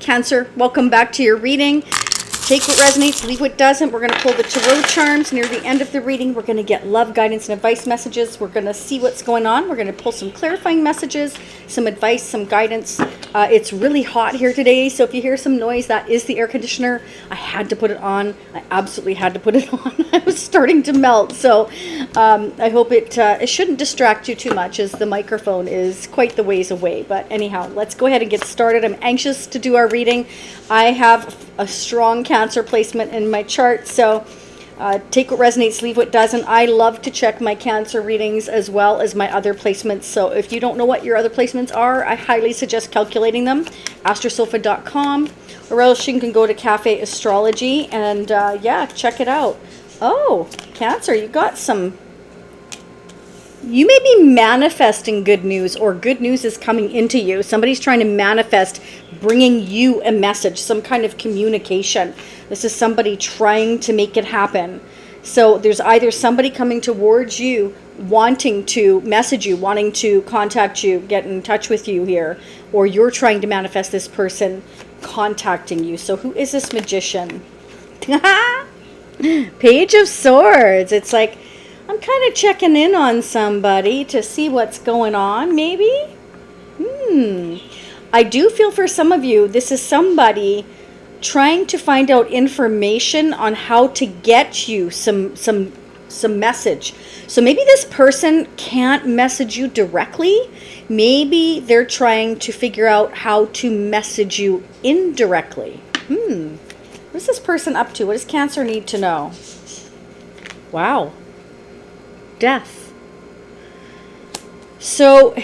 Cancer, welcome back to your reading. Take what resonates, leave what doesn't. We're going to pull the tarot charms near the end of the reading. We're going to get love, guidance, and advice messages. We're going to see what's going on. We're going to pull some clarifying messages, some advice, some guidance. It's really hot here today, so if you hear some noise, that is the air conditioner. I had to put it on. I absolutely had to put it on. I was starting to melt, so I hope it shouldn't distract you too much, as the microphone is quite the ways away. But anyhow, let's go ahead and get started. I'm anxious to do our reading. I have a strong Cancer placement in my chart, so take what resonates, leave what doesn't. I love to check my Cancer readings as well as my other placements, so if you don't know what your other placements are, I highly suggest calculating them. astrosofa.com, or else you can go to Cafe Astrology and yeah, check it out. Oh, Cancer, you got some... You may be manifesting good news, or good news is coming into you. Somebody's trying to manifest bringing you a message, some kind of communication. This is somebody trying to make it happen. So there's either somebody coming towards you, wanting to message you, wanting to contact you, get in touch with you here, or you're trying to manifest this person contacting you. So who is this magician? Page of Swords. It's like, I'm kind of checking in on somebody to see what's going on, maybe? I do feel for some of you, this is somebody trying to find out information on how to get you some message. So maybe this person can't message you directly. Maybe they're trying to figure out how to message you indirectly. What is this person up to? What does Cancer need to know? Wow. Death. So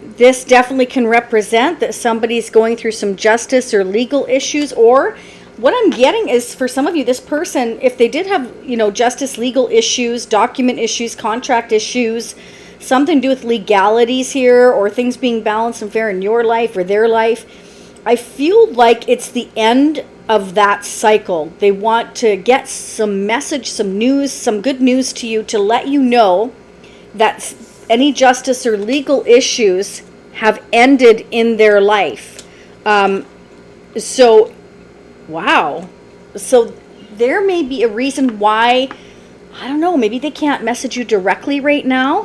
this definitely can represent that somebody's going through some justice or legal issues, or what I'm getting is, for some of you, this person, if they did have, justice, legal issues, document issues, contract issues, something to do with legalities here, or things being balanced and fair in your life or their life, I feel like it's the end of that cycle. They want to get some message, some news, some good news to you to let you know that any justice or legal issues have ended in their life. So, wow. So there may be a reason why, I don't know, maybe they can't message you directly right now.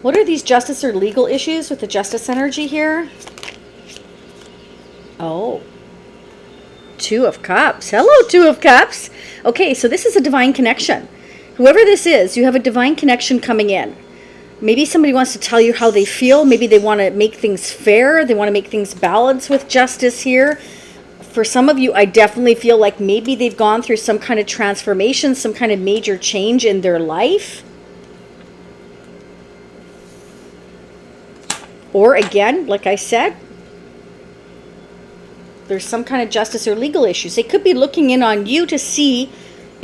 What are these justice or legal issues with the justice energy here? Oh, Two of Cups. Hello, Two of Cups. Okay, so this is a divine connection. Whoever this is, you have a divine connection coming in. Maybe somebody wants to tell you how they feel. Maybe they want to make things fair. They want to make things balanced with justice here. For some of you, I definitely feel like maybe they've gone through some kind of transformation, some kind of major change in their life. Or again, like I said, there's some kind of justice or legal issues. They could be looking in on you to see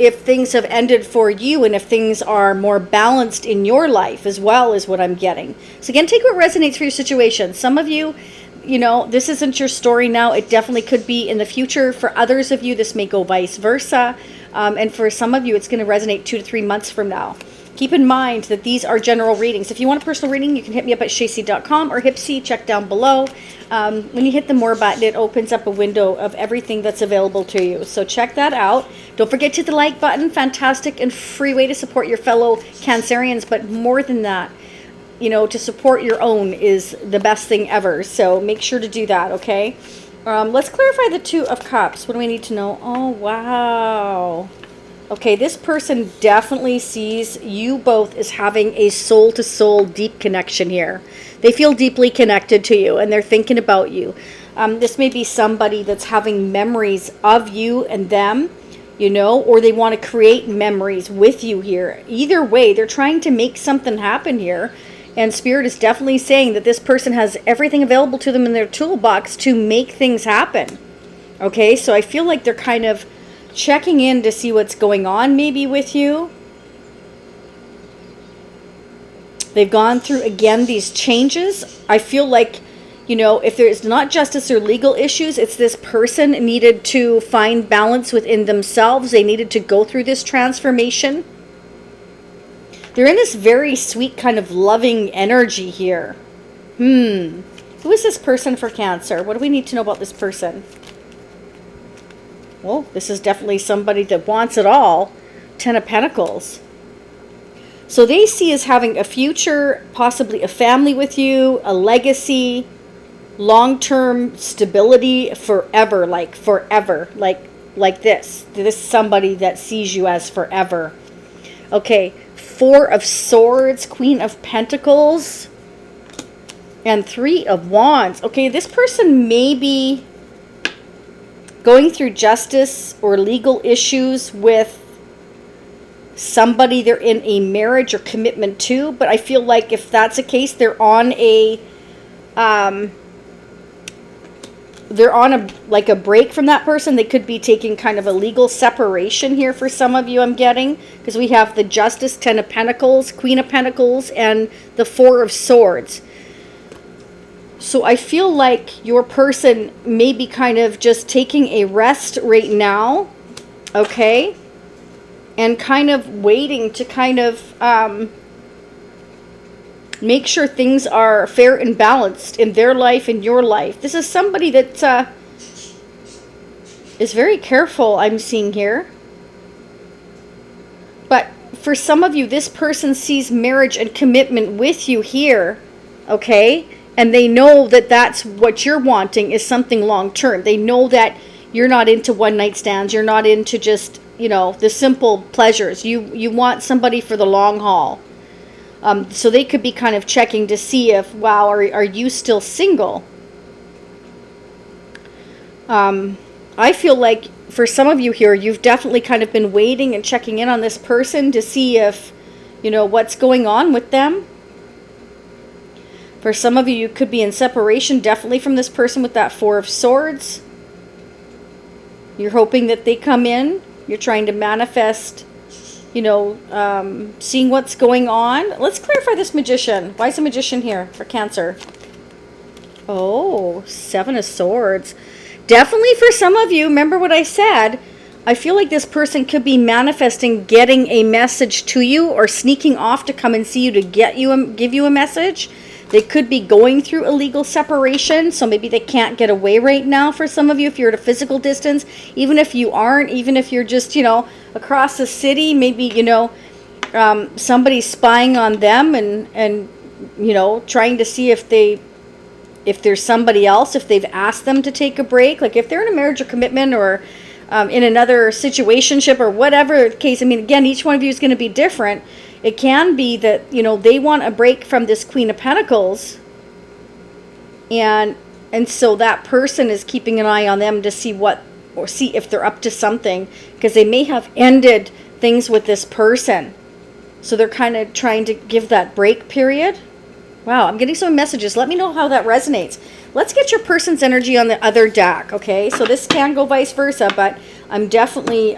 if things have ended for you and if things are more balanced in your life as well, is what I'm getting. So again, take what resonates for your situation. Some of you, this isn't your story now. It definitely could be in the future. For others of you, this may go vice versa. And for some of you, it's going to resonate 2 to 3 months from now. Keep in mind that these are general readings. If you want a personal reading, you can hit me up at shacey.com or Hipsy, check down below. When you hit the more button, it opens up a window of everything that's available to you. So check that out. Don't forget to hit the like button. Fantastic and free way to support your fellow Cancerians. But more than that, to support your own is the best thing ever. So make sure to do that, okay? Let's clarify the Two of Cups. What do we need to know? Oh, wow. Okay, this person definitely sees you both as having a soul-to-soul deep connection here. They feel deeply connected to you, and they're thinking about you. This may be somebody that's having memories of you and them, or they want to create memories with you here. Either way, they're trying to make something happen here, and Spirit is definitely saying that this person has everything available to them in their toolbox to make things happen. Okay, so I feel like they're kind of checking in to see what's going on maybe with you. They've gone through, again, these changes. I feel like, if there's not justice or legal issues, it's this person needed to find balance within themselves. They needed to go through this transformation. They're in this very sweet kind of loving energy here. What Who is this person for Cancer? What do we need to know about this person? Well, this is definitely somebody that wants it all. 10 of Pentacles. So they see as having a future, possibly a family with you, a legacy, long-term stability forever, like this. This is somebody that sees you as forever. Okay, 4 of Swords, Queen of Pentacles, and 3 of Wands. Okay, this person may be going through justice or legal issues with somebody they're in a marriage or commitment to, but I feel like if that's the case, they're on a like a break from that person. They could be taking kind of a legal separation here for some of you, I'm getting, because we have the Justice, 10 of Pentacles, Queen of Pentacles, and the 4 of Swords. So I feel like your person may be kind of just taking a rest right now, okay, and kind of waiting to kind of make sure things are fair and balanced in their life and your life. This is somebody that is very careful, I'm seeing here. But for some of you, this person sees marriage and commitment with you here, okay? And they know that that's what you're wanting is something long-term. They know that you're not into one-night stands. You're not into just, you know, the simple pleasures. You want somebody for the long haul. So they could be kind of checking to see if, wow, are you still single? I feel like for some of you here, you've definitely kind of been waiting and checking in on this person to see if, you know, what's going on with them. For some of you, you could be in separation definitely from this person with that 4 of Swords. You're hoping that they come in. You're trying to manifest, you know, seeing what's going on. Let's clarify this Magician. Why is the Magician here for Cancer? Oh, 7 of Swords. Definitely for some of you, remember what I said, I feel like this person could be manifesting getting a message to you or sneaking off to come and see you to give you a message. They could be going through a legal separation, so maybe they can't get away right now for some of you if you're at a physical distance. Even if you aren't, even if you're just, you know, across the city, maybe, you know, somebody's spying on them and you know, trying to see if there's somebody else, if they've asked them to take a break. Like if they're in a marriage or commitment or in another situationship or whatever the case. I mean, again, each one of you is going to be different. It can be that, you know, they want a break from this Queen of Pentacles. And so that person is keeping an eye on them to see see if they're up to something. Because they may have ended things with this person. So they're kind of trying to give that break period. Wow, I'm getting some messages. Let me know how that resonates. Let's get your person's energy on the other deck, okay? So this can go vice versa, but I'm definitely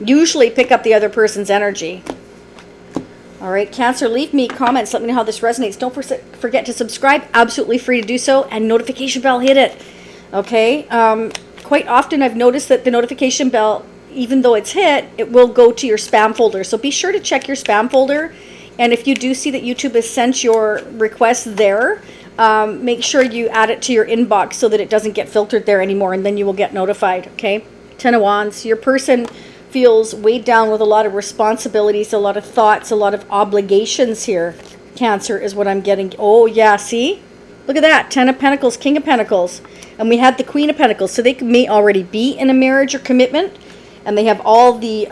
usually pick up the other person's energy. All right, Cancer, leave me comments. Let me know how this resonates. Don't forget to subscribe. Absolutely free to do so. And notification bell, hit it. Okay? Quite often I've noticed that the notification bell, even though it's hit, it will go to your spam folder. So be sure to check your spam folder. And if you do see that YouTube has sent your request there, make sure you add it to your inbox so that it doesn't get filtered there anymore. And then you will get notified, okay? 10 of Wands. Your person feels weighed down with a lot of responsibilities, a lot of thoughts, a lot of obligations here. Cancer is what I'm getting. Oh, yeah, see? Look at that. 10 of Pentacles, King of Pentacles. And we had the Queen of Pentacles. So they may already be in a marriage or commitment. And they have all the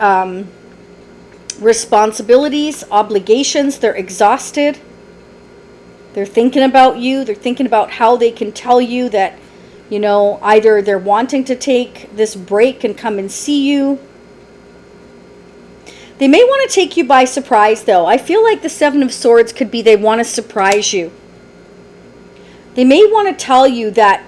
responsibilities, obligations. They're exhausted. They're thinking about you. They're thinking about how they can tell you that, you know, either they're wanting to take this break and come and see you. They may want to take you by surprise, though. I feel like the 7 of Swords could be they want to surprise you. They may want to tell you that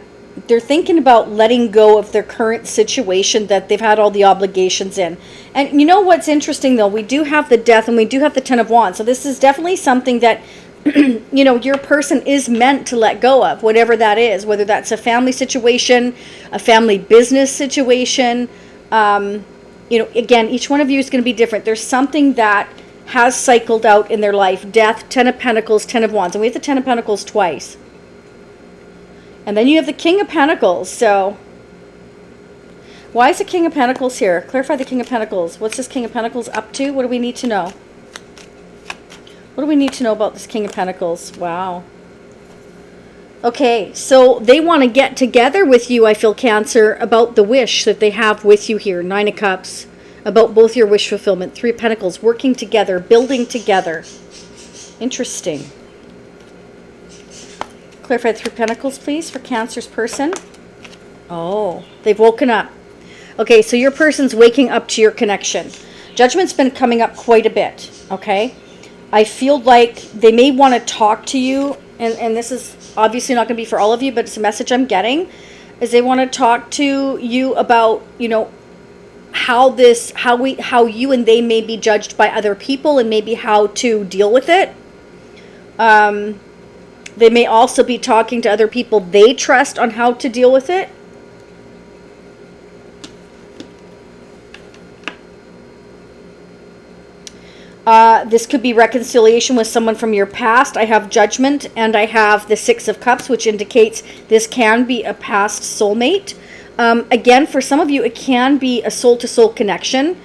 they're thinking about letting go of their current situation that they've had all the obligations in. And you know what's interesting, though? We do have the Death and we do have the 10 of Wands. So this is definitely something that, you know, your person is meant to let go of, whatever that is. Whether that's a family situation, a family business situation, you know, again, each one of you is going to be different. There's something that has cycled out in their life. Death, 10 of Pentacles, 10 of Wands. And we have the 10 of Pentacles twice. And then you have the King of Pentacles. So why is the King of Pentacles here? Clarify the King of Pentacles. What's this King of Pentacles up to? What do we need to know? What do we need to know about this King of Pentacles? Wow. Okay, so they want to get together with you, I feel, Cancer, about the wish that they have with you here. 9 of Cups. About both your wish fulfillment. 3 of Pentacles. Working together. Building together. Interesting. Clarify 3 of Pentacles, please, for Cancer's person. Oh, they've woken up. Okay, so your person's waking up to your connection. Judgment's been coming up quite a bit, okay? I feel like they may want to talk to you, and this is obviously not going to be for all of you, but it's a message I'm getting, is they want to talk to you about, you know, how you and they may be judged by other people and maybe how to deal with it. They may also be talking to other people they trust on how to deal with it. This could be reconciliation with someone from your past. I have Judgment, and I have the 6 of Cups, which indicates this can be a past soulmate. Again, for some of you, it can be a soul-to-soul connection,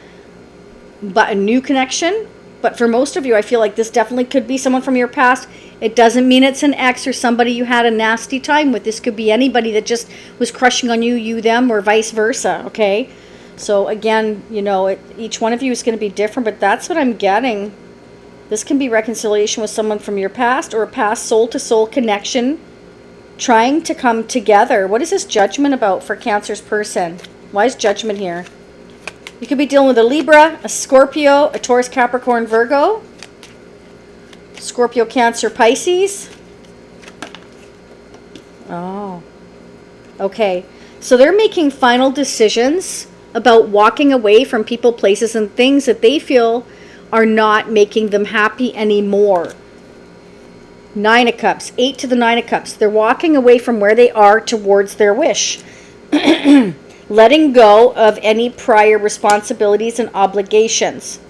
but a new connection. But for most of you, I feel like this definitely could be someone from your past. It doesn't mean it's an ex or somebody you had a nasty time with. This could be anybody that just was crushing on you, you, them, or vice versa, okay? So again, you know, each one of you is going to be different, but that's what I'm getting. This can be reconciliation with someone from your past or a past soul-to-soul connection trying to come together. What is this Judgment about for Cancer's person? Why is Judgment here? You could be dealing with a Libra, a Scorpio, a Taurus, Capricorn, Virgo, Scorpio, Cancer, Pisces. Oh, okay. So they're making final decisions about walking away from people, places, and things that they feel are not making them happy anymore. 9 of Cups, 8 to the 9 of Cups. They're walking away from where they are towards their wish. Letting go of any prior responsibilities and obligations.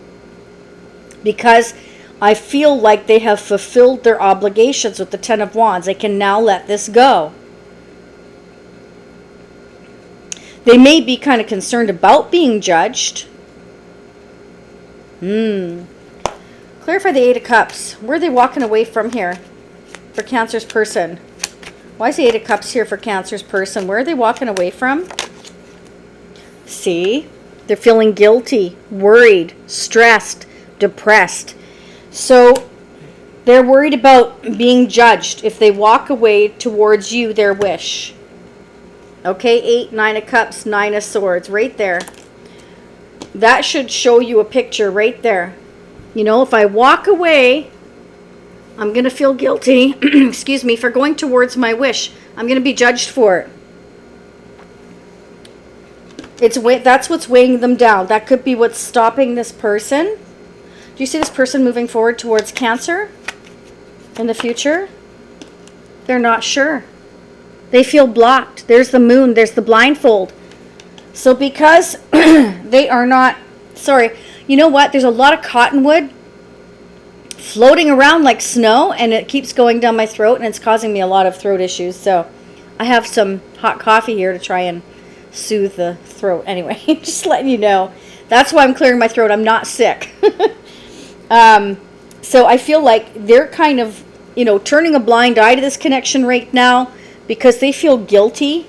Because I feel like they have fulfilled their obligations with the 10 of Wands. They can now let this go. They may be kind of concerned about being judged. Clarify the 8 of Cups. Where are they walking away from here for Cancer's person? Why is the 8 of Cups here for Cancer's person? Where are they walking away from? See? They're feeling guilty, worried, stressed, depressed. So they're worried about being judged if they walk away towards you, their wish. Okay, 8, 9 of Cups, 9 of Swords, right there. That should show you a picture right there. You know, if I walk away, I'm going to feel guilty, excuse me, for going towards my wish. I'm going to be judged for it. That's what's weighing them down. That could be what's stopping this person. Do you see this person moving forward towards Cancer in the future? They're not sure. They feel blocked. There's the moon. There's the blindfold. So because they are not, sorry, you know what? There's a lot of cottonwood floating around like snow, and it keeps going down my throat, and it's causing me a lot of throat issues. So I have some hot coffee here to try and soothe the throat. Anyway, just letting you know. That's why I'm clearing my throat. I'm not sick. So I feel like they're kind of, you know, turning a blind eye to this connection right now because they feel guilty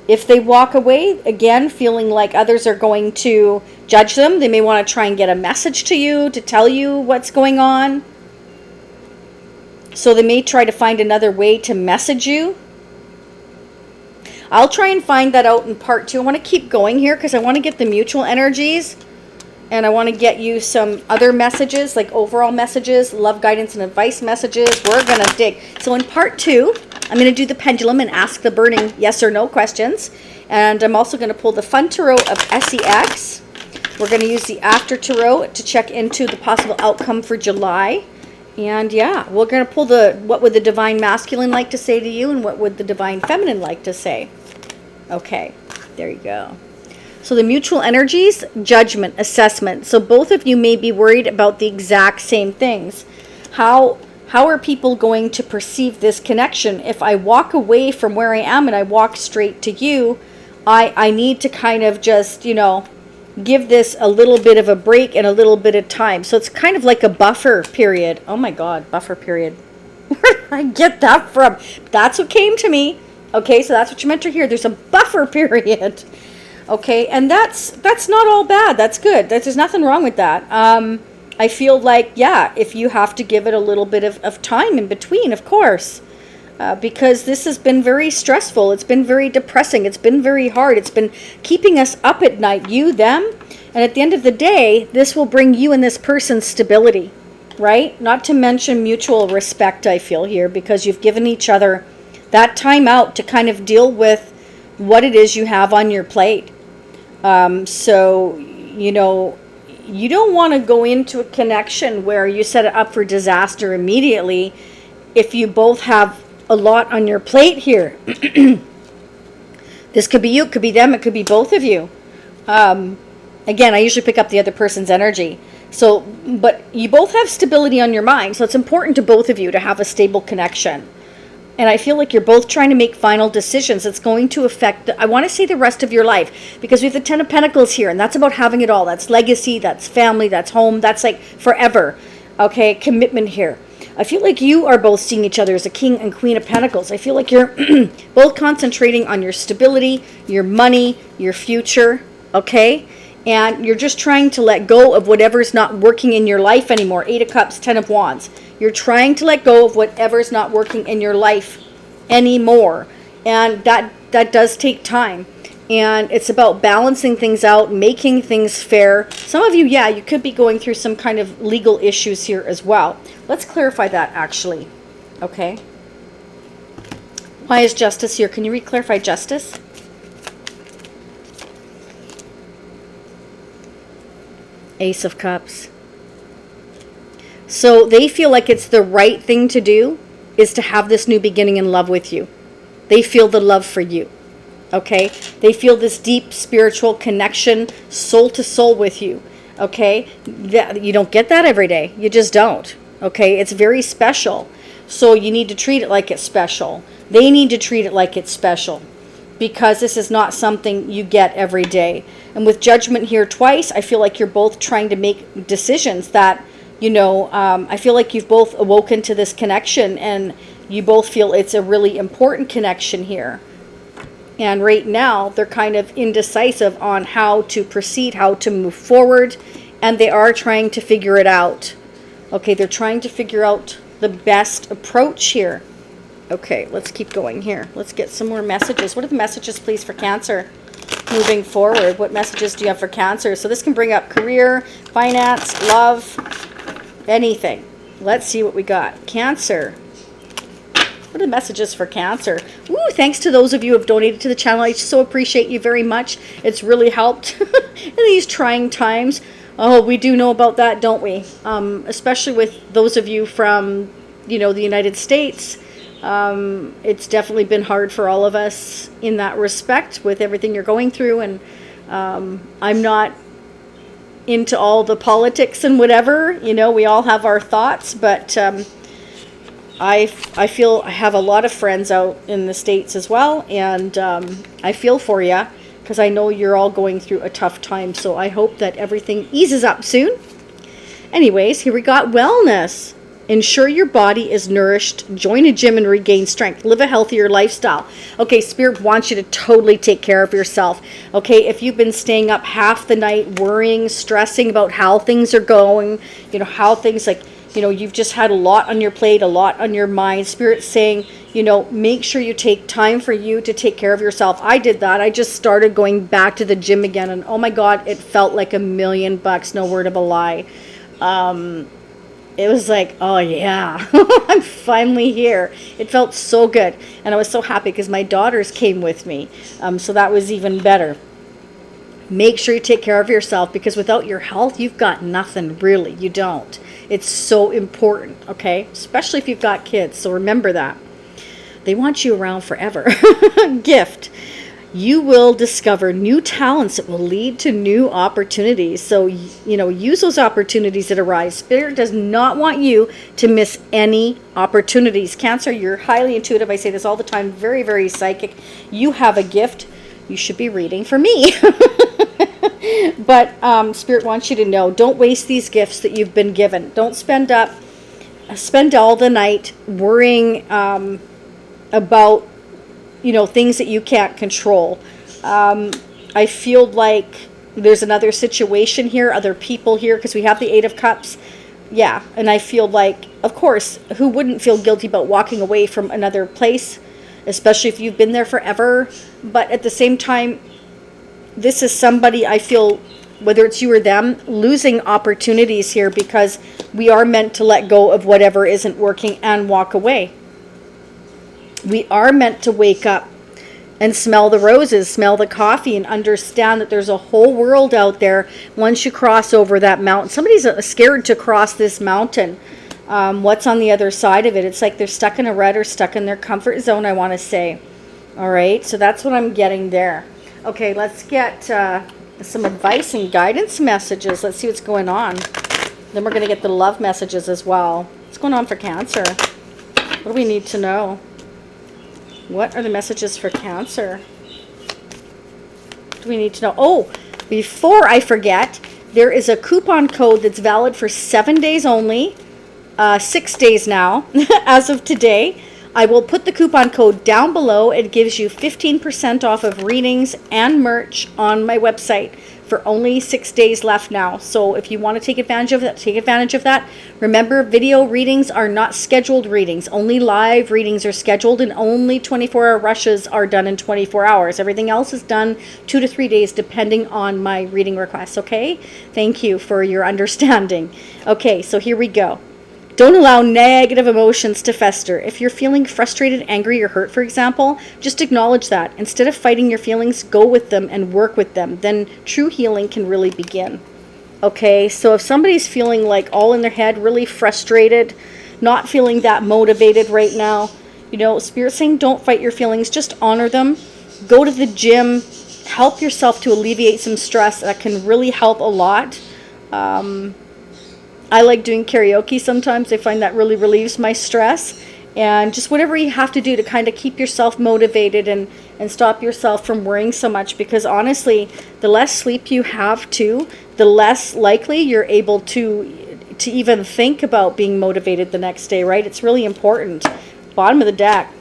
if they walk away, again, feeling like others are going to judge them. They may want to try and get a message to you to tell you what's going on. So they may try to find another way to message you. I'll try and find that out in part 2. I want to keep going here because I want to get the mutual energies. And I want to get you some other messages, like overall messages, love, guidance, and advice messages. We're going to dig. So in part 2, I'm going to do the pendulum and ask the burning yes or no questions. And I'm also going to pull the Fun Tarot of SEX. We're going to use the After Tarot to check into the possible outcome for July. And yeah, we're going to pull the what would the Divine Masculine like to say to you and what would the Divine Feminine like to say. Okay, there you go. So the mutual energies, judgment, assessment. So both of you may be worried about the exact same things. How how are people going to perceive this connection? If I walk away from where I am and I walk straight to you, I need to kind of just, give this a little bit of a break and a little bit of time. So it's kind of like a buffer period. Oh my God, buffer period. Where did I get that from? That's what came to me. Okay, so that's what you meant to hear. There's a buffer period. Okay, and that's not all bad. That's good. There's nothing wrong with that. I feel like, yeah, if you have to give it a little bit of time in between, of course. Because this has been very stressful. It's been very depressing. It's been very hard. It's been keeping us up at night, you, them. And at the end of the day, this will bring you and this person stability, right? Not to mention mutual respect, I feel here, because you've given each other that time out to kind of deal with what it is you have on your plate. So, you don't want to go into a connection where you set it up for disaster immediately if you both have a lot on your plate here. This could be you, it could be them, it could be both of you. Again, I usually pick up the other person's energy. So, but you both have stability on your mind, so it's important to both of you to have a stable connection. And I feel like you're both trying to make final decisions that's going to affect, I want to say the rest of your life, because we have the Ten of Pentacles here, and that's about having it all. That's legacy, that's family, that's home, that's like forever. Okay, commitment here. I feel like you are both seeing each other as a King and Queen of Pentacles. I feel like you're both concentrating on your stability, your money, your future, okay? And you're just trying to let go of whatever's not working in your life anymore. 8 of Cups, 10 of Wands. You're trying to let go of whatever's not working in your life anymore. And that does take time. And it's about balancing things out, making things fair. Some of you, yeah, you could be going through some kind of legal issues here as well. Let's clarify that, actually. Okay. Why is Justice here? Can you re-clarify Justice? Ace of Cups. So they feel like it's the right thing to do is to have this new beginning in love with you. They feel the love for you. Okay, they feel this deep spiritual connection, soul to soul with you. Okay, you don't get that every day. You just don't. Okay, it's very special. So you need to treat it like it's special. They need to treat it like it's special, because this is not something you get every day. And with Judgment here twice, I feel like you're both trying to make decisions that, I feel like you've both awoken to this connection, and you both feel it's a really important connection here. And right now, they're kind of indecisive on how to proceed, how to move forward. And they are trying to figure it out. Okay, they're trying to figure out the best approach here. Okay, let's keep going here. Let's get some more messages. What are the messages, please, for Cancer? Moving forward, what messages do you have for Cancer? So this can bring up career, finance, love, anything. Let's see what we got. Cancer. What are the messages for Cancer? Ooh, thanks to those of you who have donated to the channel. I so appreciate you very much. It's really helped in these trying times. Oh, we do know about that, don't we? Especially with those of you from, the United States. It's definitely been hard for all of us in that respect with everything you're going through. And I'm not into all the politics and whatever. We all have our thoughts, but I feel I have a lot of friends out in the States as well, and I feel for you, because I know you're all going through a tough time, so I hope that everything eases up soon. Anyways, here we got wellness. Ensure your body is nourished. Join a gym and regain strength. Live a healthier lifestyle. Okay, Spirit wants you to totally take care of yourself. Okay, if you've been staying up half the night worrying, stressing about how things are going, how things you've just had a lot on your plate, a lot on your mind. Spirit's saying, make sure you take time for you to take care of yourself. I did that. I just started going back to the gym again, and oh my God, it felt like $1,000,000, no word of a lie. It was like, oh yeah, I'm finally here. It felt so good, and I was so happy because my daughters came with me, so that was even better. Make sure you take care of yourself, because without your health, you've got nothing, really. You don't. It's so important, okay? Especially if you've got kids, so remember that. They want you around forever. Gift. You will discover new talents that will lead to new opportunities. So, use those opportunities that arise. Spirit does not want you to miss any opportunities. Cancer, you're highly intuitive. I say this all the time. Very, very psychic. You have a gift. You should be reading for me. But Spirit wants you to know, don't waste these gifts that you've been given. Don't spend all the night worrying about things that you can't control. I feel like there's another situation here, other people here, because we have the 8 of Cups. Yeah, and I feel like, of course, who wouldn't feel guilty about walking away from another place, especially if you've been there forever? But at the same time, this is somebody, I feel, whether it's you or them, losing opportunities here, because we are meant to let go of whatever isn't working and walk away. We are meant to wake up and smell the roses, smell the coffee, and understand that there's a whole world out there once you cross over that mountain. Somebody's scared to cross this mountain. What's on the other side of it? It's like they're stuck in a rut or stuck in their comfort zone, I want to say. All right, so that's what I'm getting there. Okay, let's get some advice and guidance messages. Let's see what's going on. Then we're going to get the love messages as well. What's going on for Cancer? What do we need to know? What are the messages for Cancer? What do we need to know? Oh, before I forget, there is a coupon code that's valid for 7 days only. 6 days now, as of today. I will put the coupon code down below. It gives you 15% off of readings and merch on my website for only 6 days left now. So if you want to take advantage of that, take advantage of that. Remember, video readings are not scheduled readings. Only live readings are scheduled, and only 24-hour rushes are done in 24 hours. Everything else is done 2 to 3 days depending on my reading requests, okay? Thank you for your understanding. Okay, so here we go. Don't allow negative emotions to fester. If you're feeling frustrated, angry, or hurt, for example, just acknowledge that. Instead of fighting your feelings, go with them and work with them. Then true healing can really begin. Okay, so if somebody's feeling like all in their head, really frustrated, not feeling that motivated right now, Spirit's saying don't fight your feelings, just honor them. Go to the gym, help yourself to alleviate some stress. That can really help a lot. I like doing karaoke sometimes. I find that really relieves my stress. And just whatever you have to do to kind of keep yourself motivated and stop yourself from worrying so much. Because honestly, the less sleep you have too, the less likely you're able to even think about being motivated the next day, right? It's really important. Bottom of the deck.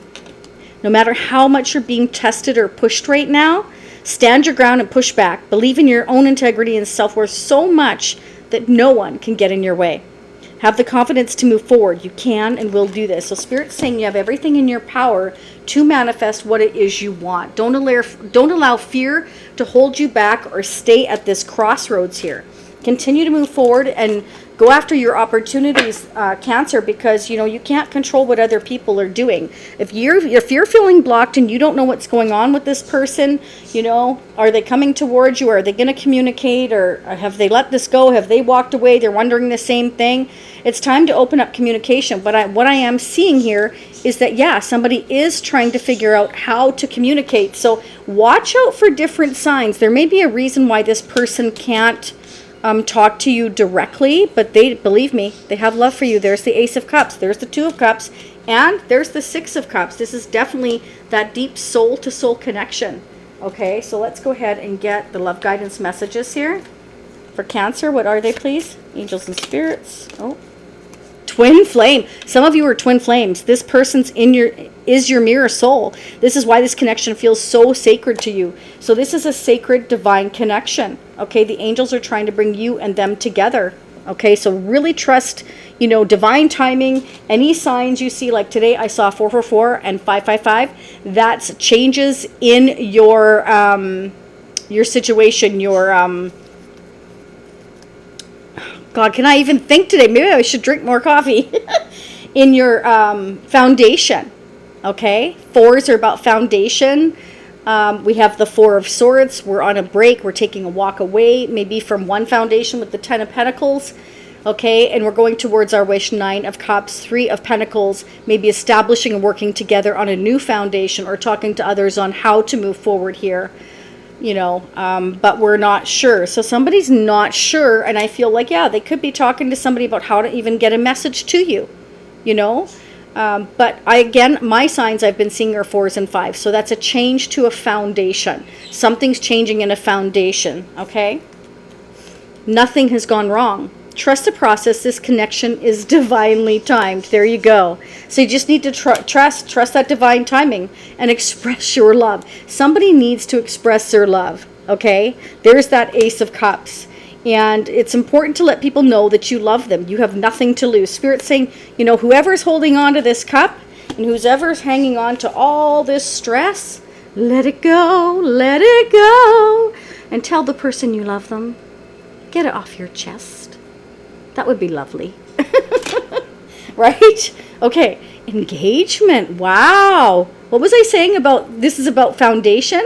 No matter how much you're being tested or pushed right now, stand your ground and push back. Believe in your own integrity and self-worth so much that no one can get in your way. Have the confidence to move forward. You can and will do this. So Spirit's saying you have everything in your power to manifest what it is you want. Don't allow fear to hold you back or stay at this crossroads here. Continue to move forward and go after your opportunities, Cancer, because you can't control what other people are doing. If you're feeling blocked and you don't know what's going on with this person, are they coming towards you? Are they going to communicate, or have they let this go? Have they walked away? They're wondering the same thing. It's time to open up communication. But what I am seeing here is that somebody is trying to figure out how to communicate. So watch out for different signs. There may be a reason why this person can't talk to you directly, but believe me, they have love for you. There's the Ace of Cups, there's the 2 of Cups, and there's the 6 of Cups. This is definitely that deep soul to soul connection. Okay, so let's go ahead and get the love guidance messages here for Cancer. What are they, please? Angels and spirits. Oh, twin flame. Some of you are twin flames. This person's is your mirror soul. This is why this connection feels so sacred to you. So this is a sacred divine connection. Okay, the angels are trying to bring you and them together. Okay, so really trust, divine timing. Any signs you see, like today I saw 444 and 555, that's changes in your situation, God, can I even think today? Maybe I should drink more coffee. In your foundation, okay? 4s are about foundation. We have the 4 of Swords. We're on a break. We're taking a walk away, maybe from one foundation with the 10 of Pentacles. Okay, and we're going towards our wish. 9 of Cups, 3 of Pentacles, maybe establishing and working together on a new foundation or talking to others on how to move forward here. But we're not sure. So somebody's not sure, and I feel like, yeah, they could be talking to somebody about how to even get a message to you, But again, my signs I've been seeing are 4s and 5s. So that's a change to a foundation. Something's changing in a foundation, okay? Nothing has gone wrong. Trust the process. This connection is divinely timed. There you go. So you just need to trust that divine timing and express your love. Somebody needs to express their love, okay? There's that Ace of Cups. And it's important to let people know that you love them. You have nothing to lose. Spirit's saying, whoever's holding on to this cup and whoever's hanging on to all this stress, let it go, and tell the person you love them. Get it off your chest. That would be lovely. Right? Okay. Engagement. Wow. What was I saying about this is about foundation?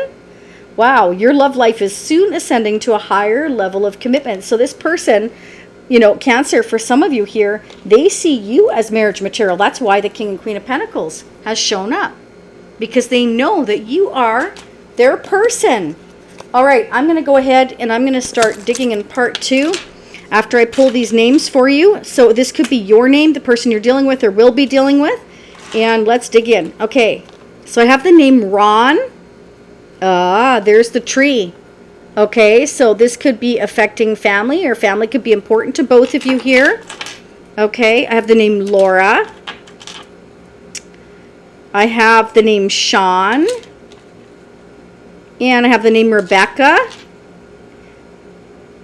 Wow. Your love life is soon ascending to a higher level of commitment. So this person, Cancer, for some of you here, they see you as marriage material. That's why the King and Queen of Pentacles has shown up. Because they know that you are their person. All right. I'm going to go ahead and I'm going to start digging in part 2. After I pull these names for you. So this could be your name, the person you're dealing with or will be dealing with. And let's dig in. Okay, so I have the name Ron. There's the tree. Okay, so this could be affecting family, or family could be important to both of you here. Okay, I have the name Laura. I have the name Sean. And I have the name Rebecca.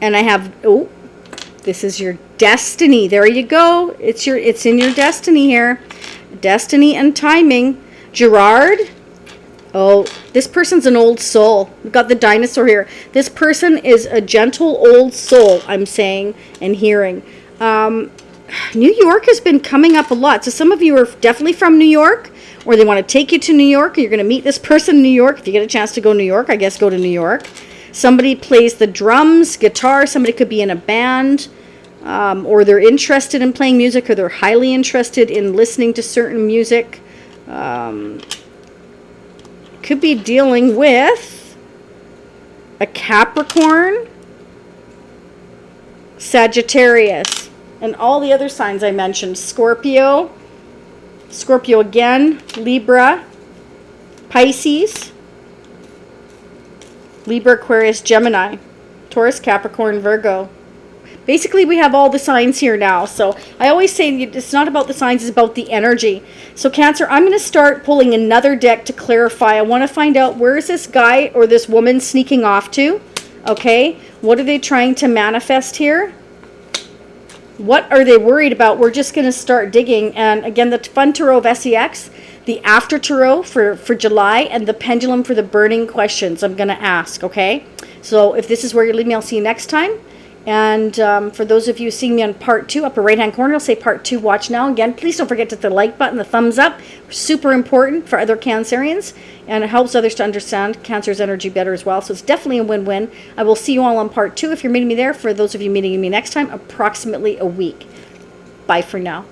And I have, this is your destiny. There you go. It's in your destiny here. Destiny and timing. Gerard. Oh, this person's an old soul. We've got the dinosaur here. This person is a gentle old soul, I'm saying and hearing. New York has been coming up a lot. So some of you are definitely from New York, or they want to take you to New York, or you're going to meet this person in New York. If you get a chance to go to New York, I guess go to New York. Somebody plays the drums, guitar. Somebody could be in a band, or they're interested in playing music, or they're highly interested in listening to certain music. Could be dealing with a Capricorn, Sagittarius, and all the other signs I mentioned. Scorpio again, Libra, Pisces, Libra, Aquarius, Gemini, Taurus, Capricorn, Virgo. Basically, we have all the signs here now. So I always say it's not about the signs, it's about the energy. So Cancer, I'm going to start pulling another deck to clarify. I want to find out, where is this guy or this woman sneaking off to? Okay, what are they trying to manifest here? What are they worried about? We're just going to start digging. And again, the Fun Tarot of SEX, the After Tarot for July, and the Pendulum for the burning questions I'm going to ask, okay? So if this is where you're leaving me, I'll see you next time. And for those of you seeing me on part 2, upper right hand corner, I'll say part 2, watch now. Again, please don't forget to hit the like button, the thumbs up. Super important for other Cancerians, and it helps others to understand Cancer's energy better as well. So it's definitely a win-win. I will see you all on part 2 if you're meeting me there. For those of you meeting me next time, approximately a week. Bye for now.